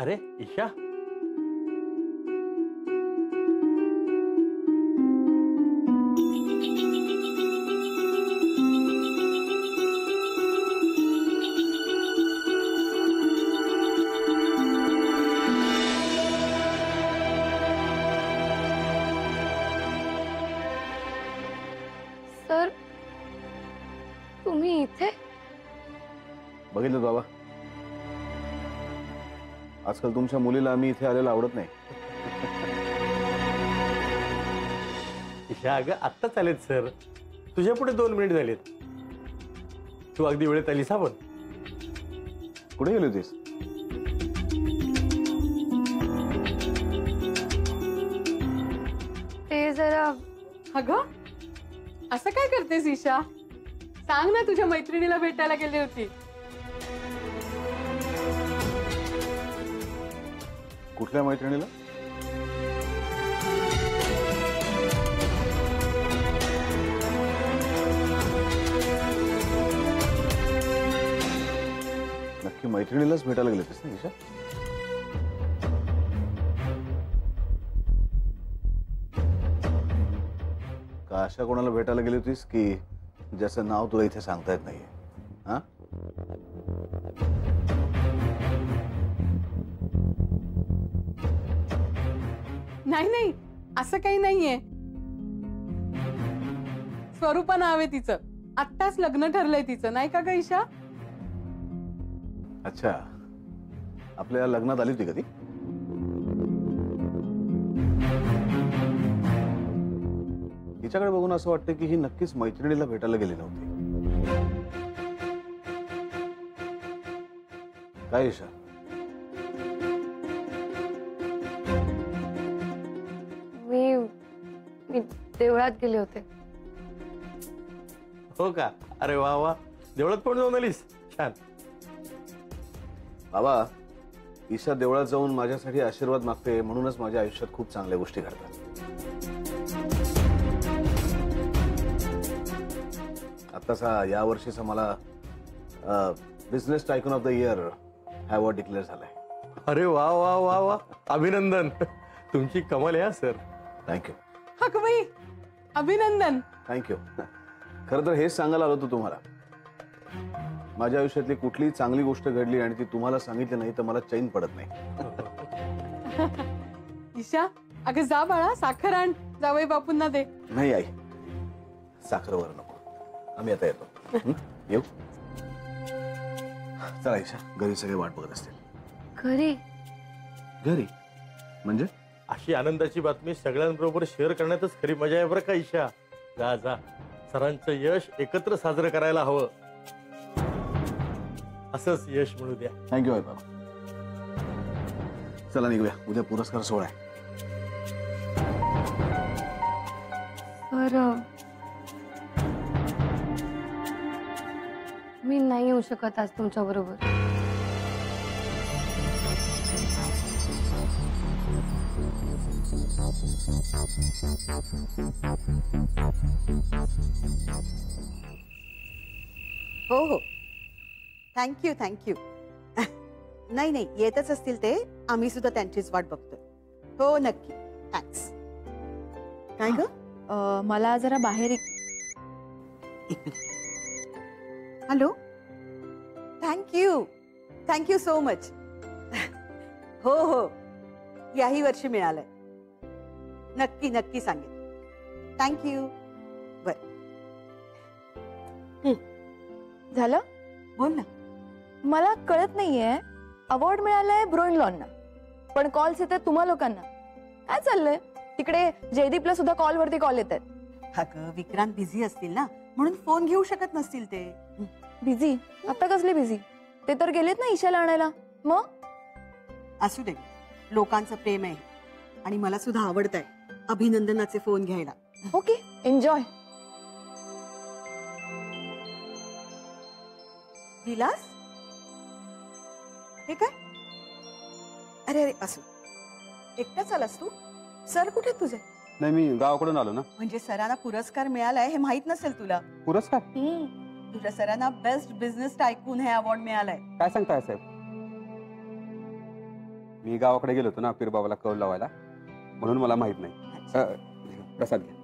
अरे ईशा, सर तुम्ही इथे? बघितलं बाबा, आजकाल तुमच्या मुलीला आम्ही इथे आलेला आवडत नाही. ईशा अगं आत्ताच आलेत सर, तुझ्या पुढे 2 मिनिट झालेत. तू अगदी वेळेत आलीस. आपण कुठे गेली होतीस? ते जरा. अगं असं काय करतेस ईशा? सांग ना, तुझ्या मैत्रिणीला भेटायला गेली होती. कुठल्या मैत्रिणीला? नक्की मैत्रिणीलाच भेटायला गेले होतीस ना ईशा? का अशा कोणाला भेटायला गेली होतीस की ज्याचं नाव तुला इथे सांगता येत नाहीये? हा? नाही नाही, असं काही नाहीये. स्वरूपा नाव आहे तिचं. आत्ताच लग्न ठरलंय तिचं, नाही का ग ईशा? अच्छा, आपल्या लग्नात आली होती का ती? तिच्याकडे बघून असं वाटतं की ही नक्कीच मैत्रिणीला भेटायला गेली नव्हती. काय ईशा? मी देवळात गेले होते. हो का? अरे वा वा, देवळात पण जाऊन आलीस? छान. बाबा, ईशा देवळात जाऊन माझ्यासाठी आशीर्वाद मागते म्हणूनच माझ्या आयुष्यात खूप चांगल्या गोष्टी घडतात. आताचा या वर्षीचा मला business tycoon of the year हा अवॉर्ड डिक्लेअर झालाय. अरे वा वा वा वा, अभिनंदन. तुमची कमाल आहे सर. थँक्यू. अगं बाई, अभिनंदन. थँक्यू. खरं तर हेच सांगायला आलो होतो तुम्हाला. माझ्या आयुष्यातली कुठलीही चांगली गोष्ट घडली आणि ती तुम्हाला सांगितली नाही तर मला चैन पडत नाही. ईशा, अगं जा बाळा, साखर आण, जावई बापूंना दे. नाही आई, साखरवर नको, आम्ही आता येतो. येऊ? चला ईशा, घरी सगळे वाट बघत असतील. घरी? घरी म्हणजे? अशी आनंदाची बातमी सगळ्यांबरोबर शेअर करण्यातच खरी मजा आहे बरं का ईशा. जा जा, सरांचं यश एकत्र साजरं करायला हवं. असंच यश मिळू द्या. थँक्यू आई बाबा. चला निघूया, उद्या पुरस्कार सोहळा आहे. सर मी नाही येऊ शकत आज तुमच्या बरोबर. हो हो, थँक्यू थँक्यू. नाही नाही, येतच असतील ते. आम्ही सुद्धा त्यांचीच वाट बघतोय. हो नक्की, थँक्स. काय ग? मला जरा बाहेर. Hello, thank you thank you so much. हो हो, याही वर्षी मिळालंय. नक्की नक्की सांगेन. थँक्यू. बर, झालं? बोल ना. मला कळत नाहीये, अवॉर्ड मिळालाय ब्रोइनलॉनना, पण कॉल्स येतात तुम्हा लोकांना. काय चाललंय तिकडे? जयदीपला सुद्धा कॉलवरती कॉल येत आहेत. अगं विक्रांत बिझी असतील ना, म्हणून फोन घेऊ शकत नसतील ते. बिझी? आता कसले बिझी? ते तर गेलेत ना ईशाला आणायला. मग असू दे, लोकांचं प्रेम आहे आणि मला सुद्धा आवडत आहे अभिनंदनाचे फोन घ्यायला. Okay, enjoy. विलास, हे काय? अरे अरे, असू. एकटाच आलास तू? सर कुठे तुझे? नाही, मी गावाकडून आलो ना. म्हणजे सरांना पुरस्कार मिळालाय हे माहित नसेल तुला? पुरस्कार? तुझ्या सरांना बेस्ट बिझनेस टायकून हे अवॉर्ड मिळालाय. काय सांगताय साहेब? मी गावाकडे गेलो होतो ना पीरबाबाला कौल लावायला, म्हणून मला माहित नाही. प्रसाद घ्या.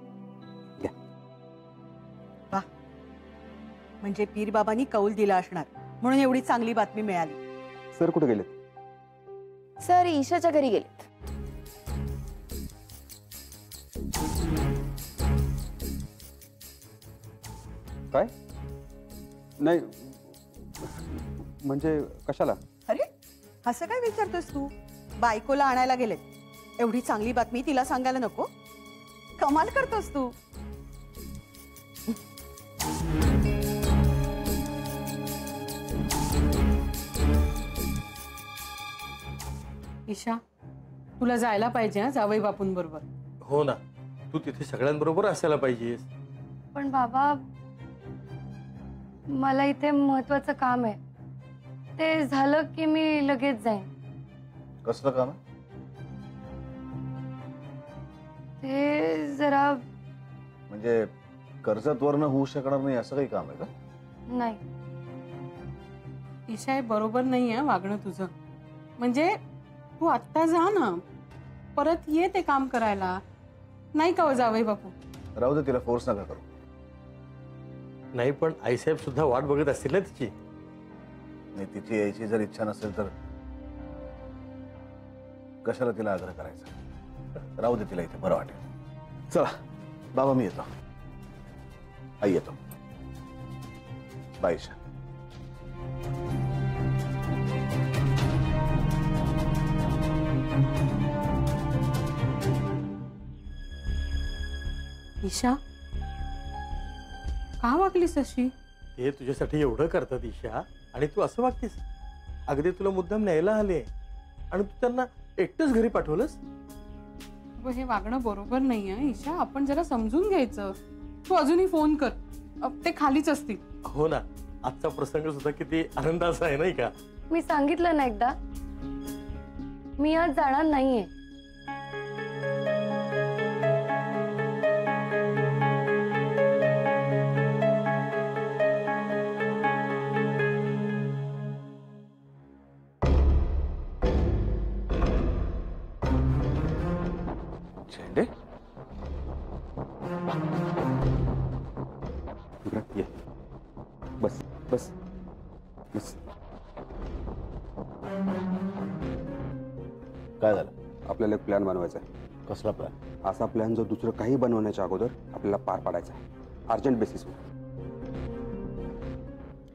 म्हणजे पीर बाबांनी कौल दिला असणार म्हणून एवढी चांगली बातमी मिळाली. सर कुठे गेलेत? सर ईशाच्या घरी गेलेत. काय? नाही म्हणजे कशाला? अरे असं काय विचारतोस तू? बायकोला आणायला गेलेत, एवढी चांगली बातमी तिला सांगायला नको? कमाल करतोस तू. ईशा, तुला जायला पाहिजे हा जावई बापूंबरोबर. हो ना, तू तिथे सगळ्यांबरोबर असायला पाहिजेस. पण बाबा, मला इथे महत्वाचं काम आहे. ते झालं की मी लगेच जाईन. कसलं काम आहे? ते जरा म्हणजे कर्जतवरनं होऊ शकणार नाही असं काही काम आहे का? नाही. ईशा, हे बरोबर नाही आहे वागणं तुझं. म्हणजे तू आत्ता जा ना, परत ये ते काम करायला. नाही का हो जावई बापू? राहू दे, तिला फोर्स नका करू. नाही, पण आईसाहेब सुद्धा वाट बघत असतील ना तिची. नाही, तिची यायची जर इच्छा नसेल तर कशाला तिला आग्रह करायचा? राहू दे तिला इथे, बरं वाटेल. चला बाबा, मी येतो. आई येतो. बाय ईशा. ईशा, का वागलीस अशी? ते तुझ्यासाठी एवढं करतात ईशा, आणि तू असं वागतेस. अगदी तुला मुद्दाम न्यायला आले आणि तू त्यांना एकटंच घरी पाठवलंस. हे वागणं बरोबर नाही आहे ईशा. आपण जरा समजून घ्यायचं. तू अजूनही फोन कर, ते खालीच असतील. हो ना, आजचा प्रसंग सुद्धा किती आनंदाचा आहे नाही का? मी सांगितलं ना एकदा, मी आज जाणार नाहीये. झेंडे, ये. बस बस बस. काय झालं? आपल्याला एक प्लॅन बनवायचा आहे. कसला प्लॅन? असा प्लॅन जो दुसरं काही बनवण्याच्या अगोदर आपल्याला पार पाडायचा आहे, अर्जंट बेसिसवर.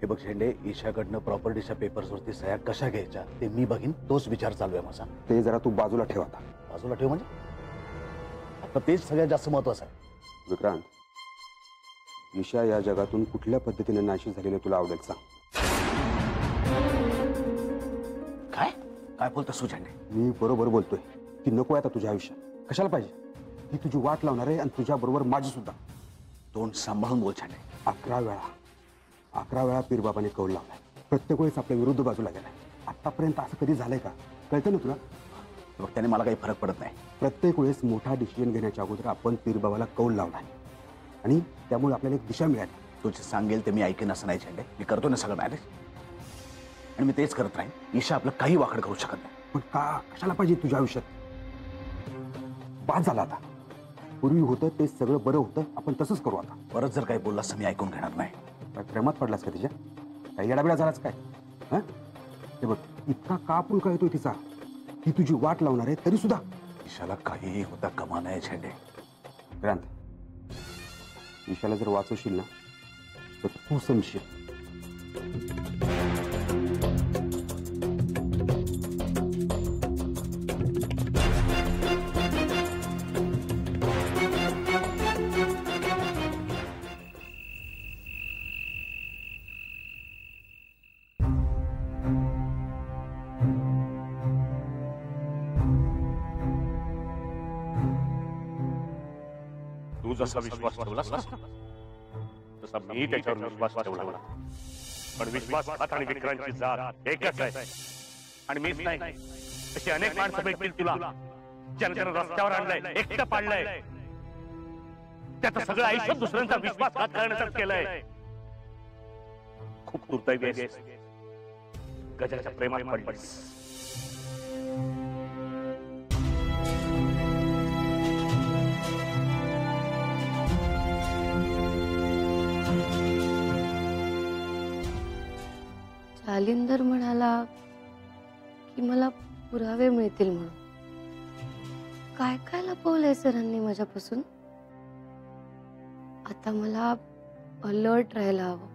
हे बघ झेंडे, ईशाकडनं प्रॉपर्टीच्या पेपर्सवरती सह्या कशा घ्यायच्या ते मी बघीन. तोच विचार चालू आहे माझा. ते जरा तू बाजूला ठेव आता. बाजूला ठेव म्हणजे? आता तेच सगळ्यात जास्त महत्वाचं आहे. विक्रांत, ईशा या जगातून कुठल्या पद्धतीने नाशी झालेले तुला आवडेल सांग. काय काय बोलतोस तू झेंडे? मी बरोबर बोलतोय. ती नको आता तुझ्या आयुष्यात. कशाला पाहिजे? ती तुझी वाट लावणार आहे, आणि तुझ्या बरोबर माझी सुद्धा. तोंड सांभाळून बोल झेंडे. 11 वेळा पीरबाबाने कौल लावलाय. प्रत्येक वेळेस आपल्या विरुद्ध बाजूला गेलाय. आतापर्यंत असं कधी झालंय का? कळतं ना तुला? बघ, त्याने मला काही फरक पडत नाही. प्रत्येक वेळेस मोठा डिसिजन घेण्याच्या अगोदर आपण पीरबाबाला कौल लावलाय, आणि त्यामुळे आपल्याला एक दिशा मिळाली. तुझे सांगेल ते मी ऐकेन असं नाही झेंडे. मी करतो ना सगळं मॅनेज, आणि मी तेच करत राहीन. ईशा आपलं काही वाकड करू शकत नाही. पण का? कशाला पाहिजे तुझ्या आयुष्यात? बाद झाला आता. पूर्वी होतं ते सगळं बरं होतं, आपण तसंच करू आता. परत जर काही बोललास तर मी ऐकून घेणार नाही. काय प्रेमात पडलास का तिच्या? काही येडाबिडा झालाच काय? हा, हे बघ, इतका का पुलका येतोय तिचा? ती तुझी वाट लावणार आहे तरी सुद्धा. ईशाला काहीही होता कमा नाही झेंडे. क्रांत, ईशाला जर वाचवशील ना तर तू समजशील. तू जसा विश्वास ठेवलास ना, तसा मी त्याच्यावर विश्वास ठेवला. पण विश्वासघात आणि विक्रांतची जात एकच आहे. आणि मीच नाही, अशी अनेक माणसं भेटतील तुला ज्यांना रस्त्यावर आणलंय, एकटं पाडलंय. त्याचं सगळं आयुष्य दुसऱ्यांचा विश्वासघात करण्यासाठी केलंय. खूप दुर्दैवी आहेस. गजाच्या प्रेमात पडलीस. जालिंदर म्हणाला की मला पुरावे मिळतील म्हणून. काय काय लपवलंय सरांनी माझ्यापासून? आता मला अलर्ट राहायला हवं,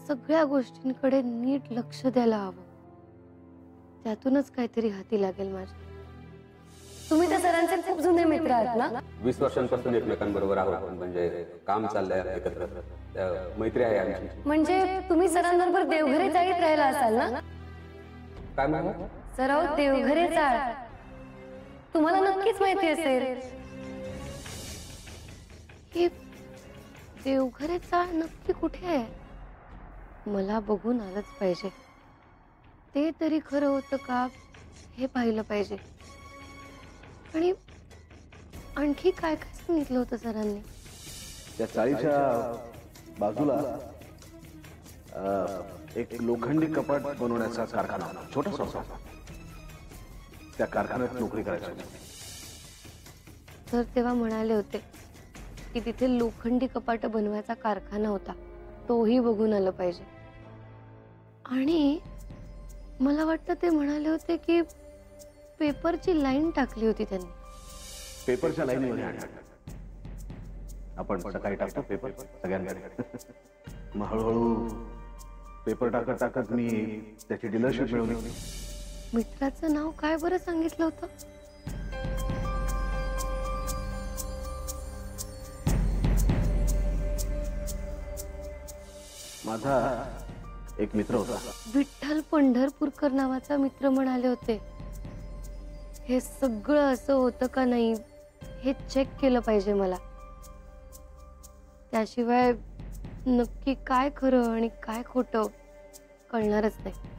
सगळ्या गोष्टींकडे नीट लक्ष द्यायला हवं. त्यातूनच काहीतरी हाती लागेल माझ्या. तुम्ही त्या सरांचे खूप जुने मित्र आहात ना? 20 वर्षांपासून एकमेकांबरोबर आहोत आपण, म्हणजे काम चाललंय एकत्र, मैत्री आहे आमची. म्हणजे तुम्ही सरांबरोबर देवघरे चाळीत राहिला असाल ना? काय म्हणा? सराव देवघरे चाळ तुम्हाला नक्कीच माहिती असेल की देवघरे चाळ नक्की कुठे आहे. मला बघून आलंच पाहिजे. ते तरी खरं होतं का हे पाहिलं पाहिजे. आणि आणखी काय काय सांगितलं होतं सरांनी? त्या चाळीच्या बाजूला एक लोखंडी कपाट बनवण्याचा कारखाना होता, छोटासा होता. त्या कारखान्यात नोकरी करायची. तर तेव्हा म्हणाले होते की तिथे लोखंडी कपाट बनवायचा कारखाना होता, तोही बघून आलं पाहिजे. आणि मला वाटतं ते म्हणाले होते की पेपरची लाईन टाकली होती त्यांनी. पेपरच्या लाईनीमध्ये आपण सकाळी टाकतो पेपर सगळ्यांकडे. मग हळूहळू पेपर टाकत टाकत मी त्याची डीलरशिप मिळवली. मित्राचं नाव काय बरं सांगितलं होतं? माझा एक मित्र होता, विठ्ठल पंढरपूरकर नावाचा मित्र म्हणाले होते. हे सगळं असं होतं का नाही हे चेक केलं पाहिजे मला. त्याशिवाय नक्की काय खरं आणि काय खोटं कळणारच नाही.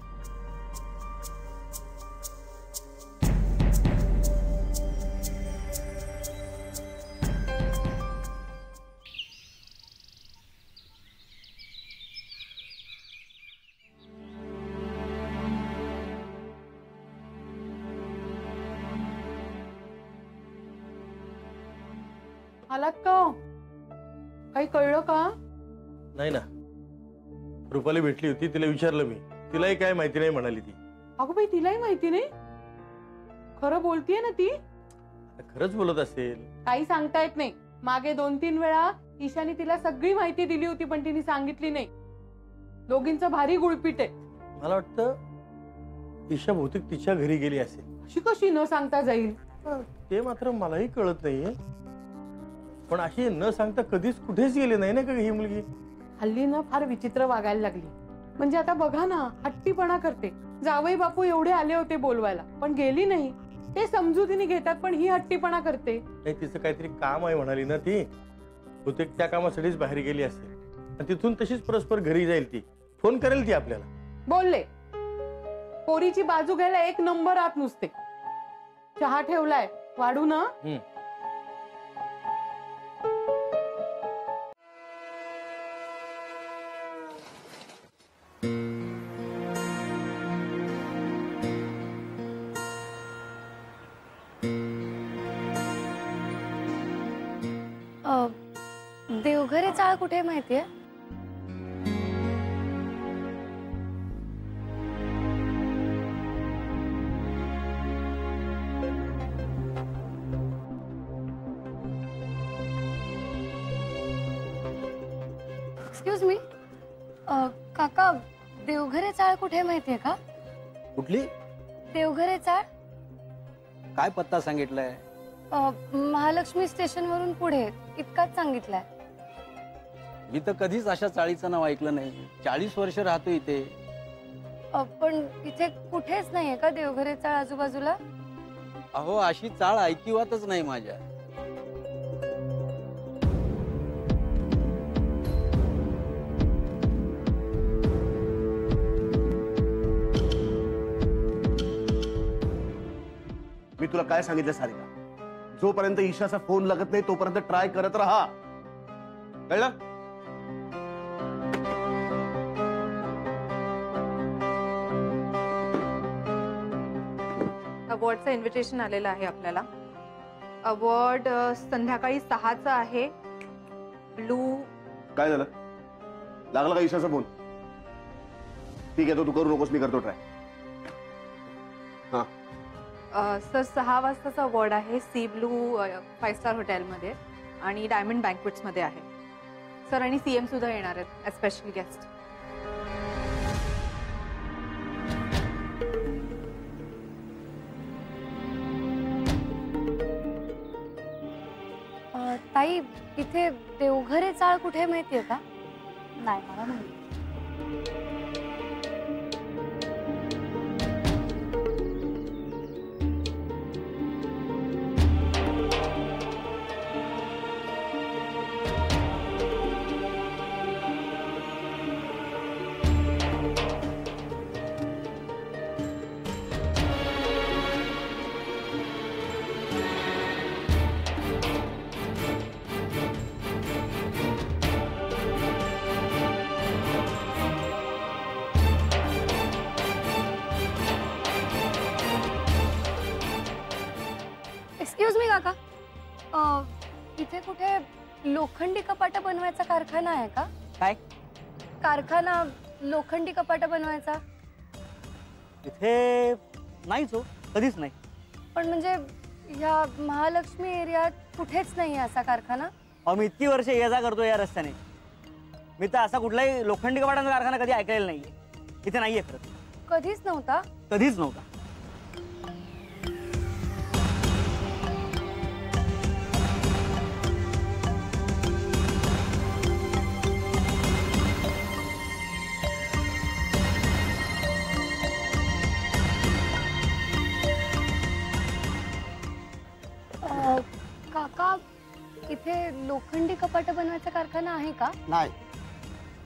आलात का? काही कळलं का? नाही ना, रुपाली भेटली होती, तिला विचारलं मी, तिलाही काय माहिती नाही म्हणाली ती. अगं बाई, तिलाही माहिती नाही? खरं बोलतीये ना ती? खरंच बोलत असेल. काही सांगता येत नाही. मागे 2-3 वेळा ईशानी तिला सगळी माहिती दिली होती, पण तिने सांगितली नाही. दोघींचं भारी गुळपीट आहे. मला वाटतं ईशा बहुतेक तिच्या घरी गेली असेल. अशी कशी न सांगता जाईल? ते मात्र मलाही कळत नाहीये. पण अशी न सांगता कधीच कुठेच गेली नाही ना का ही मुलगी? हल्ली ना फार विचित्र वागायला लागली. म्हणजे आता बघा ना, हट्टीपणा करते. जावई बापू एवढे आले होते बोलवायला, पण गेली नाही. ते समजुतीने घेतात, पण ही हट्टीपणा करते. नाही, तिचं काहीतरी काम आहे म्हणाली ना ती, बहुतेक त्या कामासाठीच बाहेर गेली असेल. आणि तिथून तशीच परस्पर घरी जाईल. ती फोन करेल ती आपल्याला. बोलले पोरीची बाजू घ्यायला 1 नंबर आत नुसते. चहा ठेवलाय, वाढू ना? देवघरे चाळ कुठे माहितीये? एक्सक्यूज मी, काका, देवघरे चाळ कुठे माहितीये का? कुठली? देवघरे चाळ. काय पत्ता सांगितलाय? महालक्ष्मी स्टेशन वरून पुढे इतकाच सांगितलाय. मी तर कधीच अशा चाळीचं नाव ऐकलं नाही. 40 वर्ष राहतो इथे. पण इथे कुठेच नाहीये का देवघरे चाळ आजूबाजूला? अहो, अशी चाळ ऐकिवातच नाही माझ्या. मी तुला काय सांगितलं सारिका, जोपर्यंत ईशाचा फोन लागत नाही तोपर्यंत ट्राय करत राहा, कळलं? अवॉर्डचं इन्व्हिटेशन आलेलं आहे आपल्याला. अवॉर्ड संध्याकाळी 6चा आहे. ब्लू. काय झालं? लागला का ईशाचा फोन? ठीक आहे, तो तू करू नकोस, मी करतो ट्राय. हा सर 6 वाजताचा अवॉर्ड आहे सी ब्लू 5 स्टार हॉटेलमध्ये आणि डायमंड बँकवेट्समध्ये आहे सर. आणि CM सुद्धा येणार आहेत ॲज स्पेशल गेस्ट. ताई, इथे देवघरे चाळ कुठे माहितीये का? नाही मला नाही. एक्सक्यूज मी काका, इथे कुठे लोखंडी कपाट बनवायचा कारखाना आहे का? काय? कारखाना लोखंडी कपाट बनवायचा. इथे नाहीच हो, कधीच नाही. पण म्हणजे या महालक्ष्मी एरियात कुठेच नाही असा कारखाना. अहो मी इतकी वर्ष ये जा करतो या रस्त्याने, मी तर असा कुठलाही लोखंडी कपाटांचा कारखाना कधी ऐकलेला नाहीये. इथे नाहीये खरंच. कधीच नव्हता. कधीच नव्हता. काका, इथे लोखंडी कपाट बनवायचा कारखाना आहे का? नाही,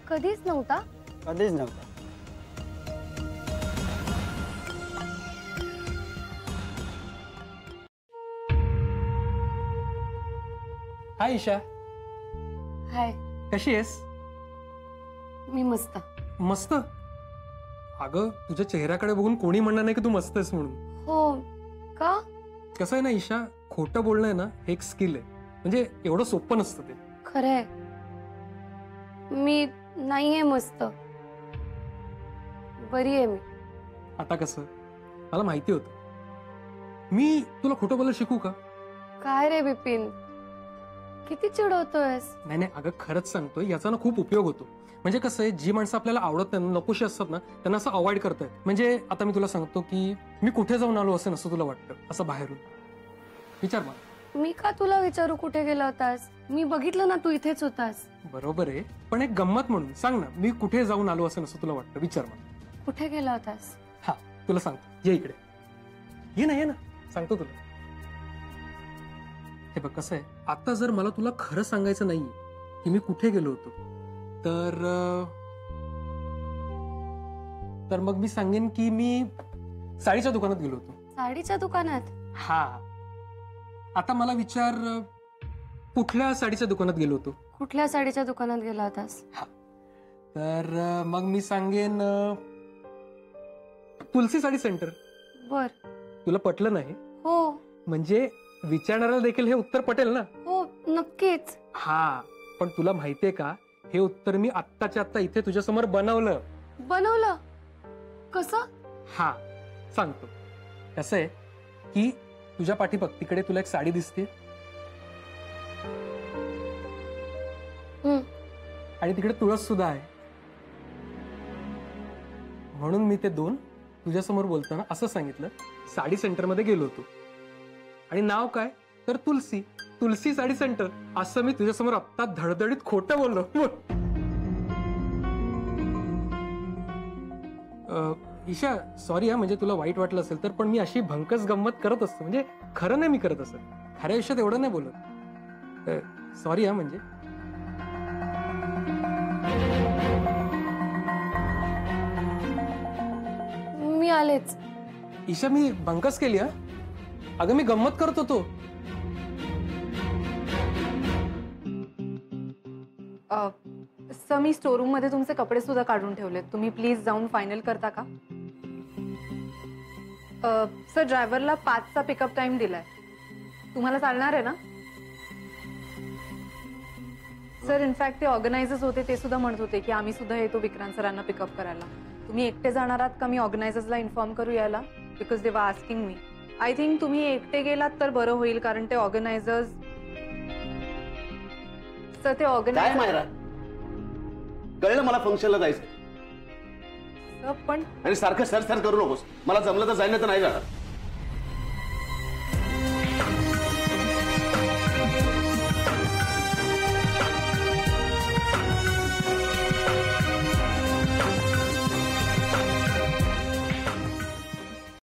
कधीच नव्हता. कधीच नव्हता. हाय ईशा, हाय. कशी आहेस? मी मस्त. मस्त? अगं तुझ्या चेहऱ्याकडे बघून कोणी म्हणणार नाही की तू मस्त आहेस म्हणून. हो का? कसं आहे ना ईशा, खोटं बोलणं आहे ना हे एक स्किल आहे. म्हणजे एवढं सोपं नसतं ते. खरंय, मी नाहीये मस्त, बरी आहे मी. आता कसं, मला माहिती होतं. मी तुला खोटं बोलायला शिकू का? काय रे बिपिन, किती चिडवतोयस? नाही नाही अगं खरंच सांगतोय, याचा ना खूप उपयोग होतो. म्हणजे कसं आहे, जी माणसं आपल्याला आवडत नाही, नकोशी असतात ना, त्यांना असं अवॉइड करता येतं. म्हणजे आता मी तुला सांगतो की मी कुठे जाऊन आलो असं नसतं तुला वाटतं, असं बाहेरून. विचार मला. मी का तुला विचारू कुठे गेला होतास? मी बघितलं ना, तू इथेच होतास. बरोबर आहे, पण एक गंमत म्हणून सांग ना, मी कुठे जाऊन आलो असं नसतं तुला वाटतं. विचार मला. कुठे गेला होतास? हा तुला सांगतो, ये इकडे. ये ना सांगतो तुला. हे बघ कसं आहे, आता जर मला तुला खरं सांगायचं नाहीये की मी कुठे गेलो होतो, तर मग मी सांगेन की मी साडीच्या दुकानात गेलो होतो. साडीच्या दुकानात? हा. आता मला विचार, कुठल्या साडीच्या दुकानात गेलो होतो? कुठल्या साडीच्या दुकानात गेला होतास? हा. तर मग मी सांगेन तुलसी साडी सेंटर. बर. तुला पटलं नाही? हो. म्हणजे विचारणाऱ्याला देखील हे उत्तर पटेल ना? हो नक्कीच. हा, पण तुला माहितीये का, हे उत्तर मी आत्ताच्या आत्ता इथे तुझ्या समोर बनवलं. बनवलं? कसं? हा सांगतो. कसं आहे की तुझ्या पाठीबघ, तिकडे तुला एक साडी दिसते आणि तिकडे तुळस सुद्धा आहे. म्हणून मी ते दोन तुझ्या समोर बोलताना असं सांगितलं, साडी सेंटर मध्ये गेलो होतो. आणि नाव काय, तर तुलसी साडी सेंटर, असं मी तुझ्या समोर आत्ता धडधडीत खोटं बोललो. ईशा सॉरी हा, म्हणजे तुला वाईट वाटलं असेल तर, पण मी अशी भंकस गंमत करत असतो. म्हणजे खरं नाही मी करत असत, खऱ्या आयुष्यात एवढं नाही बोलत. सॉरी हा. म्हणजे मी आलेच. ईशा मी भंकस केली हा. अगं मी गंमत करत होतो. सर मी स्टोरूम मध्ये तुमचे कपडे सुद्धा काढून ठेवलेत, तुम्ही प्लीज जाऊन फायनल करता का? सर ड्रायव्हरला 5चा पिकअप टाइम दिलाय, तुम्हाला चालणार आहे ना? सर इनफॅक्ट ते ऑर्गनायझर्स होते, ते सुद्धा म्हणत होते की आम्ही सुद्धा येतो विक्रांत सरांना पिकअप करायला. तुम्ही एकटे जाणार आहात का मी ऑर्गनायझर्सला इन्फॉर्म करू याला? Because they were asking me. I think तुम्ही एकटे गेलात तर बरं होईल, कारण ते ऑर्गनायझर्स तर ते काय ऑर्गनायझर मायरा, कळलं मला फंक्शनला जायचं पण आणि सारखं सर सर करू नकोस. मला जमलं तर जाईल, तर नाही जाणार.